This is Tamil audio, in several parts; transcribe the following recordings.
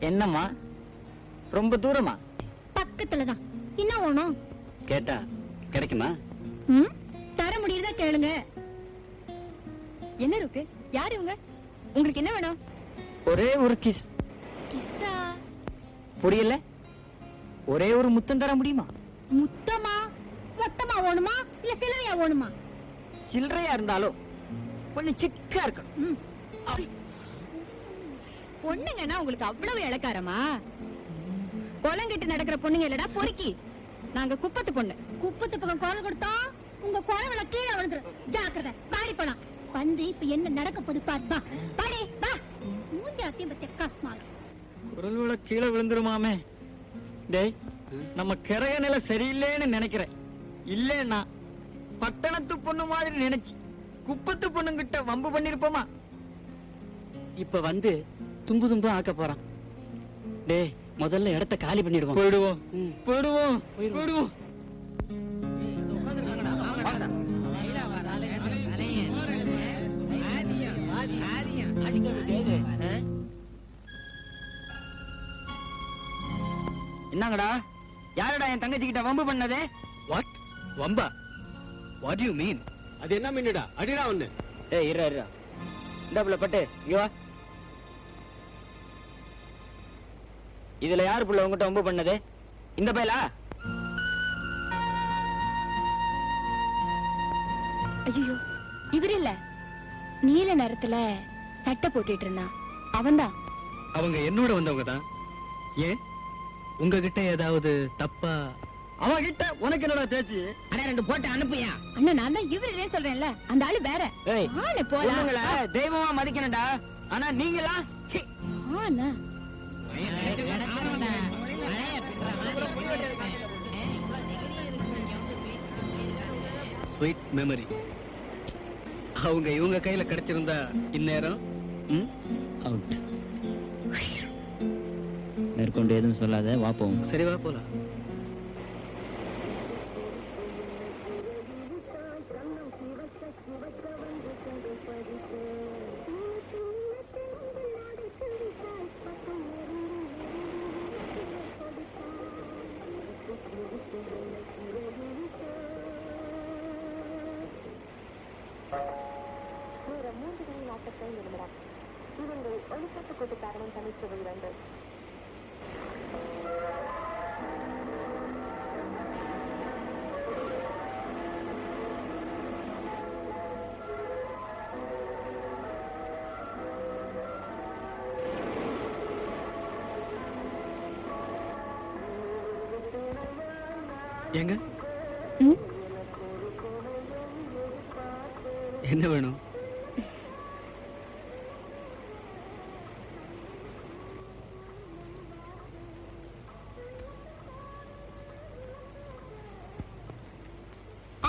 என்னம்மா ரொம்ப தூரமா? பக்கத்துலதான். என்ன வேணும்? கேட்டா கிடைக்குமா? தர முடியுதா கேளுங்க. என்ன இருக்கு? யாரு இவங்க? உங்களுக்கு என்ன வேணும்? ஒரே ஒரு கிஸ். கிஸ்ஸா? புரியல. ஒரே ஒரு முத்தம் தர முடியுமா? முத்தமா? மொத்தமா வேணுமா இல்ல சில்லறையா வேணுமா? சில்லறையா இருந்தாலும் கொஞ்சம் சிக்கா இருக்கணும். பொண்ணுங்கன்னா உங்களுக்கு அவ்வளவு இளக்காரமா? கொலங்கிட்டு நடக்கிற பொண்ணுங்க இல்லடா பொறுக்கி. நாங்க குப்பத்து பொண்ணு. குப்பத்து பக்கம் குரல் கொடுத்தா உங்க குரவள கீழே விழுந்துரும். ஜாக்கிரதை. பாடி போலாம். வந்து இப்ப என்ன நடக்க போது பாப்பா. பாடி வா. மூஞ்சி அத்தியம்பத்திய காஸ்மால. குரல் வள கீழே விழுந்துருமாமே. டேய், நம்ம கரைய நிலை சரியில்லைன்னு நினைக்கிறேன். இல்லன்னா பட்டணத்து பொண்ணு மாதிரி நினைச்சு குப்பத்து பொண்ணுங்கிட்ட வம்பு பண்ணிருப்போமா? இப்ப வந்து தும்பு தும்பு ஆக்க போறான். டேய், முதல்ல இடத்த காலி பண்ணிடுவோம். போயிடுவோம் போயிடுவோம் போயிடுவோம். என்னங்கடா, யாரடா என் தங்கச்சி கிட்ட வம்பு பண்ணதே? What? Lanba? What to you mean? அது என்ன மின்னுடா? அடிடா ஒண்ணு. ஏய் இரு இரு. இந்தப்புல பட்டு இங்க வா. இதுல யாரு புள்ள உங்ககிட்ட வம்பு பண்ணது? இந்த பையலா? ஐயோ, இவர் இல்ல. நீல நேரத்துல சட்டை போட்டுட்டு இருந்தான். அவன்தான். அவங்க என்னோட வந்தவங்க தான். ஏன் உங்ககிட்ட ஏதாவது தப்பா? அவன் கிட்ட உனக்கு என்னடா பேச்சு? அடே ரெண்டு போட்டு அனுப்பியா? அண்ணா நான் தான் இவரே சொல்றேன்ல. அந்த ஆளு வேற. ஏய், ஆளு போலாம். பொண்ணுங்கள தெய்வமா மதிக்கணும்டா. ஆனா நீங்களா? ஆனா ஸ்வீட் மெமரி. அவங்க இவங்க கையில கிடைச்சிருந்தா இந்நேரம் அவுட். மேற்கொண்டு எதுவும் சொல்லாத, வா போவோம். சரி வா போலாம். ஏங்க என்ன வேணும்?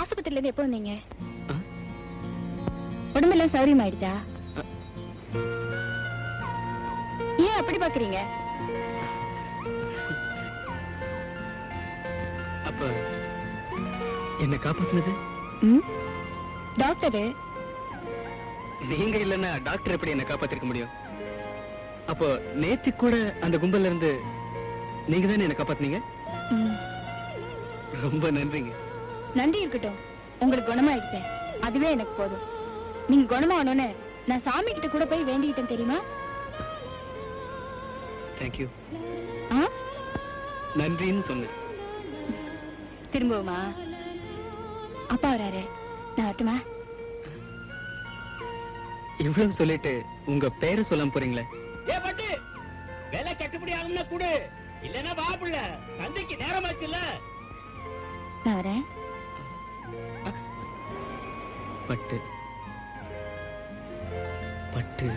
ஆஸ்பத்திரியில இருந்து எப்போ வந்தீங்க? உடம்பெல்லாம் சௌரியம் ஆயிடுச்சா? ஏன் அப்படி பாக்குறீங்க? அப்ப என்ன காப்பாத்துனது டாக்டரு. நீங்க இல்லன்னா டாக்டர் எப்படி என்ன காப்பாத்திருக்க முடியும்? அப்போ நேத்து கூட அந்த கும்பல்ல இருந்து நீங்க தானே என்ன காப்பாத்துனீங்க? ரொம்ப நன்றிங்க. நன்றி இருக்கட்டும். உங்களுக்கு குணமாயிடுச்சு, அதுவே எனக்கு போதும். நீங்க குணமாகணும்னு நான் சாமி கிட்ட கூட போய் வேண்டிக்கிட்டேன் தெரியுமா? தேங்க்யூ. நன்றின்னு சொன்னேன். திரும்பவுமா? அப்பா வராரு, நான் வரட்டுமா? இவ்வளவு சொல்லிட்டு உங்க பேரை சொல்லாம போறீங்களே? ஏ பட்டு, வேலை கட்டுப்படி ஆகும்னா கூடு, இல்லன்னா வா புள்ள, சந்தைக்கு நேரமாச்சுல்ல. நான் வரேன். பட்டு பட்டு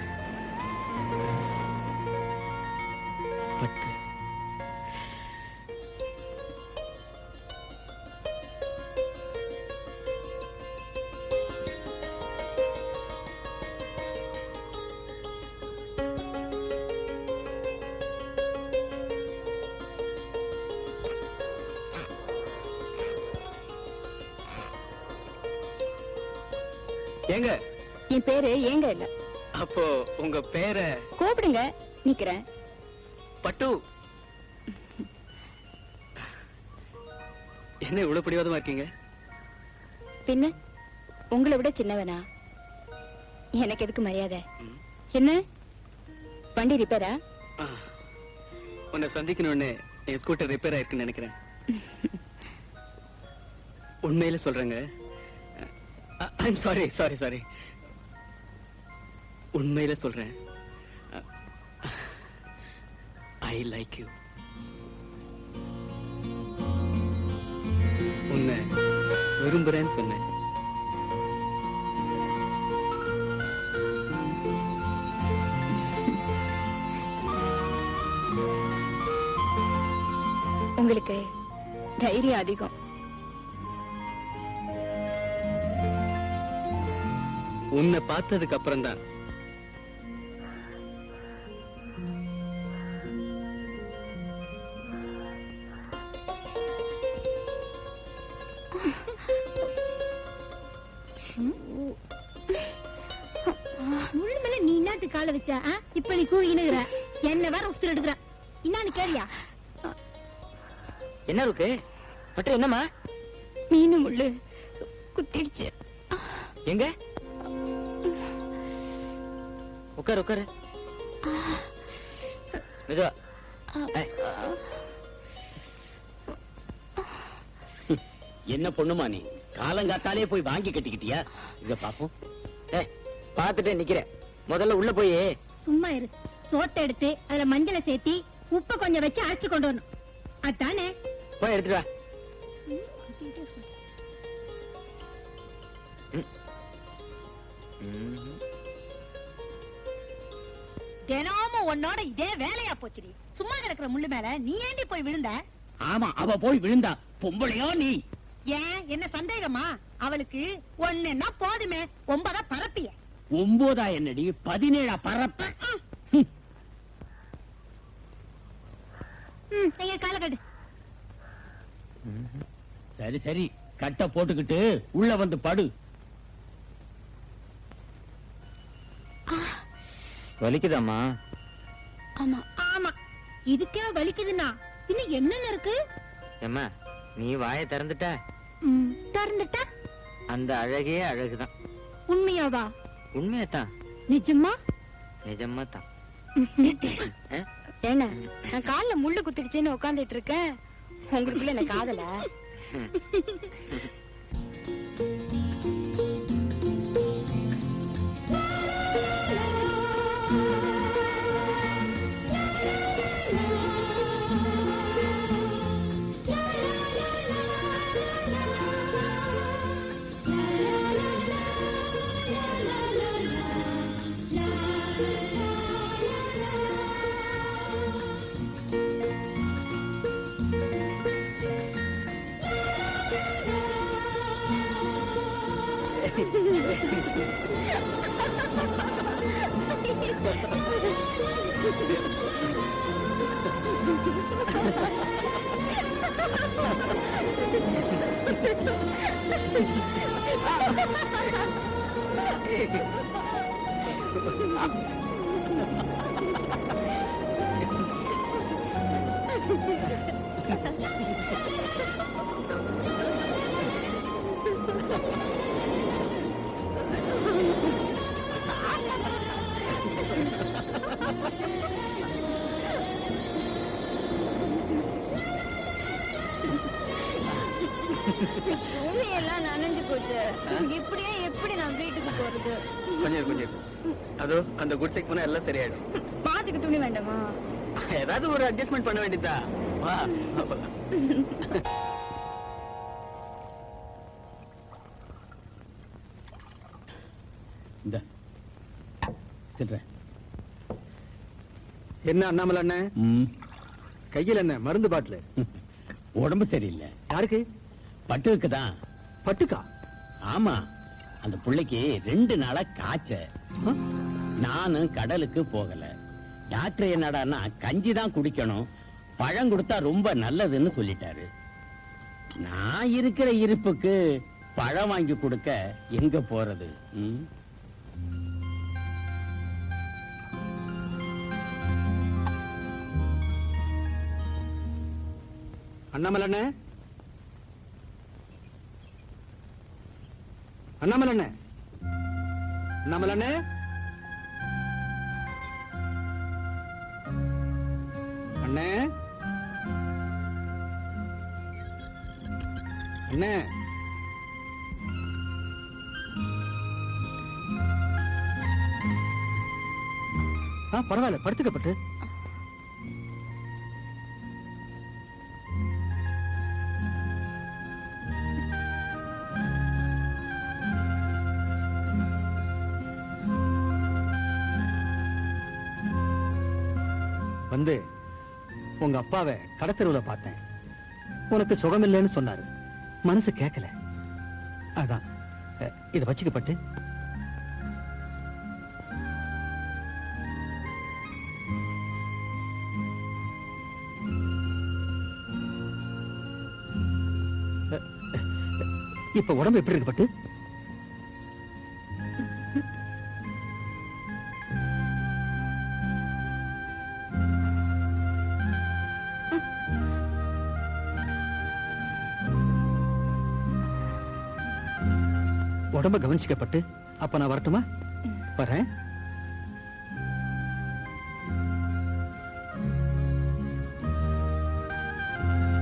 பட்டு. ஏங்க, என் பேரு ஏங்க இல்ல. அப்போ உங்க பேரை கூப்பிடுங்க, நிக்கிறேன். பட்டு என்ன இவ்வளவு பிடிவாதமா இருக்கீங்க? பின்ன உங்களை விட சின்னவனா? எனக்கு எதுக்கு மரியாதை? என்ன வண்டி ரிப்பேரா? உன்னை சந்திக்கணும்னு என் ஸ்கூட்டர் ரிப்பேர் ஆயிருக்குன்னு நினைக்கிறேன். உண்மையில சொல்றேங்க. I'm sorry sorry sorry. உண்மையில சொல்றேன். I like you. உன்னை விரும்புறேன்னு சொன்னேன். உங்களுக்கு தைரியம் அதிகம். உன்னை பார்த்ததுக்கு அப்புறம் தான் முள்ளு மேல நீ என்னத்து கால வச்ச? இப்ப நீ கூவினுகிற, என்ன வேற உசுறு எடுக்கிற. இன்னான்னு கேரியா? என்ன இருக்கு பட்டு? என்னம்மா? மீனு முள்ளு குத்திடுச்சு. எங்க? உட்காரு உட்காரு. மெதுவா. என்ன பொண்ணுமா நீ? காலங்காத்தாலே போய் வாங்கி கட்டிக்கிட்டியா? இங்க பாப்போம். பாத்துட்டே நிக்கிறேன். முதல்ல உள்ள போய் சும்மா இரு. சோத்தை எடுத்து அதுல மஞ்சளை சேர்த்தி உப்பை கொஞ்சம் வச்சு அரைச்சு கொண்டு வரணும். அதானே? போய் எடுத்துட்டு வா. தினமும் உன்னோட இதே வேலையா போச்சுடி. சும்மா கிடக்குற முள்ளு மேல நீ ஏண்டி போய் விழுந்த? ஆமா, அவ போய் விழுந்தா. பொம்பளையோ நீ? ஏன் என்ன சந்தேகமா? அவளுக்கு ஒண்ணுன்னா போதுமே, 9 பரப்பிய. 9 என்னடி 17 பரப்ப? நீங்க காலக்கட்டு. சரி சரி, கட்ட போட்டுக்கிட்டு உள்ள வந்து படு. வலிக்குதாம்மா? ஆமா ஆமா, இதுக்கே வலிக்குதுன்னா பின்ன என்னன்னு இருக்கு? ஏம்மா நீ வாயை திறந்துட்ட, திறந்துட்டா அந்த அழகே அழகுதான். உண்மையாவா? உண்மையாதான். நிஜமா? நிஜமா தான். என்ன நான் கால்ல முள்ளு குத்திடுச்சேன்னு உட்காந்துட்டு இருக்கேன், உங்களுக்குள்ள என்ன காதல? எல்லாம் நனைஞ்சு போச்சு. இப்படியே எப்படி நான் வீட்டுக்கு போறது? கொஞ்சம் கொஞ்சம் அதோ அந்த குட்சைக்கு போனா எல்லாம் சரியாயிடும். பாத்துக்கு துணி வேண்டாமா? ஏதாவது ஒரு அட்ஜஸ்ட்மெண்ட் பண்ண வேண்டியதா? வா. இந்த சிட்ற. என்ன அண்ணாமலை அண்ணன் கையில் என்ன மருந்து பாட்டில்? உடம்பு சரியில்லை. யாருக்கு? பட்டுக்கு தான். பட்டுக்கா? ஆமா, அந்த பிள்ளைக்கு 2 நாளா காய்ச்ச. நானும் கடலுக்கு போகல. டாக்டர் என்னடான்னா கஞ்சி தான் குடிக்கணும், பழம் கொடுத்தா ரொம்ப நல்லதுன்னு சொல்லிட்டாரு. நான் இருக்கிற இருப்புக்கு பழம் வாங்கி கொடுக்க எங்க போறது? அண்ணாமலண்ணே, அண்ணாமலண்ணே, அண்ணாமலண்ணே, அண்ணே, அண்ணே. பரவாயில்ல, படுத்துக்கப்பட்டு. வந்து உங்க அப்பாவை கடத்தெருவுல பார்த்தேன். உனக்கு சுகமில்லைன்னு சொன்னாரு. மனசு கேட்கல. அதான் இத வச்சுக்கப்பட்டு. இப்ப உடம்பு எப்படி இருக்கு பட்டு? உடம்ப கவனிச்சுக்கப்பட்டு. அப்ப நான் வரட்டுமா? வரேன்.